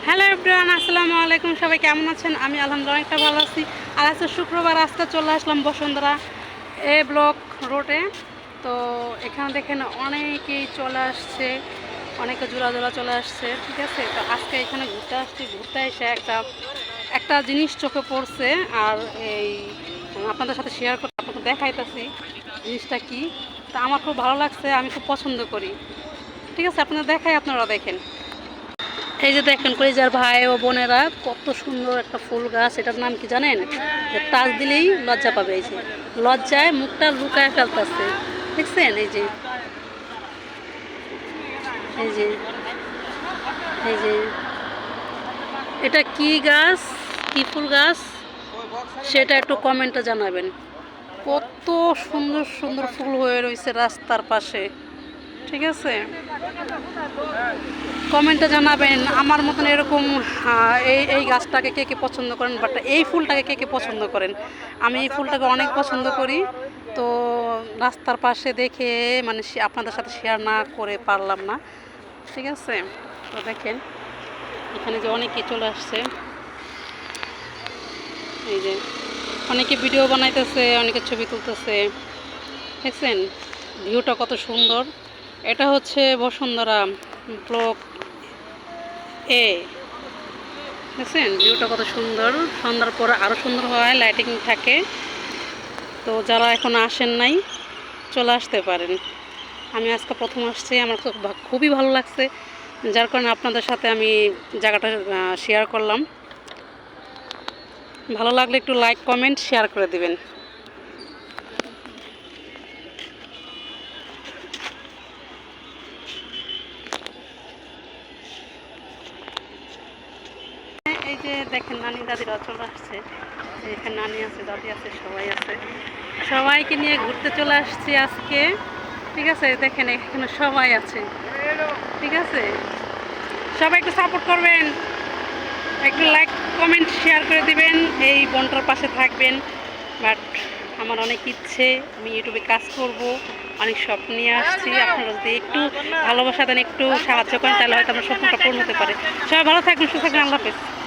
Hello everyone, আসসালামু আলাইকুম। সবাই কেমন আছেন? আমি আলহামদুলিল্লাহ অনেকটা ভালো আছি। আর আজকে শুক্রবার, আজকে চলে আসলাম বসুন্ধরা এ ব্লক রোডে। তো এখানে দেখেন অনেকেই চলে আসছে, অনেকে জোড়া জোড়া চলে আসছে, ঠিক আছে। তো আজকে এখানে ঘুরতে আসছি, ঘুরতে এসে একটা জিনিস চোখে পড়ছে। আর এই আপনাদের সাথে শেয়ার করতে আপনাকে দেখাইতেছি জিনিসটা কি। তা আমার খুব ভালো লাগছে, আমি খুব পছন্দ করি, ঠিক আছে। আপনারা দেখাই, আপনারা দেখেন। এই যে দেখেন কলিজার ভাই ও বোনেরা, কত সুন্দর একটা ফুল গাছ। এটার নাম কি জানেন? যে টাচ দিলেই লজ্জা পাবে। এই যে লজ্জায় মুখটা লুকায় ফেলতেছে, দেখছেন? এই যে এই যে এই যে এটা কি গাছ, কি ফুল গাছ, সেটা একটু কমেন্টে জানাবেন। কত সুন্দর সুন্দর ফুল হয়ে রয়েছে রাস্তার পাশে, ঠিক আছে। কমেন্টে জানাবেন আমার মতন এরকম এই এই গাছটাকে কে কে পছন্দ করেন, বাট এই ফুলটাকে কে কে পছন্দ করেন। আমি এই ফুলটাকে অনেক পছন্দ করি। তো রাস্তার পাশে দেখে মানে আপনাদের সাথে শেয়ার না করে পারলাম না, ঠিক আছে। তো দেখেন এখানে যে অনেকে চলে আসছে, এই যে অনেকে ভিডিও বানাইতেছে, অনেকে ছবি তুলতেছে, দেখছেন ভিউটা কত সুন্দর। এটা হচ্ছে বসুন্ধরা ব্লক এ, দেখছেন ভিউটা কত সুন্দর। সন্ধ্যার পরে আরও সুন্দর হয়, লাইটিং থাকে। তো যারা এখন আসেন নাই, চলে আসতে পারেন। আমি আজকে প্রথম আসছি, আমার খুবই ভালো লাগছে, যার কারণে আপনাদের সাথে আমি জায়গাটা শেয়ার করলাম। ভালো লাগলে একটু লাইক কমেন্ট শেয়ার করে দিবেন। এই যে দেখেন নানি দাদিরা চলে আসছে। এখানে নানি আছে, দাদি আছে, সবাই আছে। সবাইকে নিয়ে ঘুরতে চলে আসছি আজকে, ঠিক আছে। দেখেন এখানে সবাই আছে, ঠিক আছে। সবাই একটু সাপোর্ট করবেন, একটু লাইক কমেন্ট শেয়ার করে দিবেন, এই বোনটার পাশে থাকবেন। বাট আমার অনেক ইচ্ছে, আমি ইউটিউবে কাজ করব, অনেক স্বপ্ন নিয়ে আসছি। আপনারা যদি একটু ভালোবাসা দেন, একটু সাহায্য করেন, তাহলে হয়তো আমার স্বপ্নটা পূর্ণ হতে পারে। সবাই ভালো থাকবেন, সুস্থ থাকবেন, আল্লাহ হাফেজ।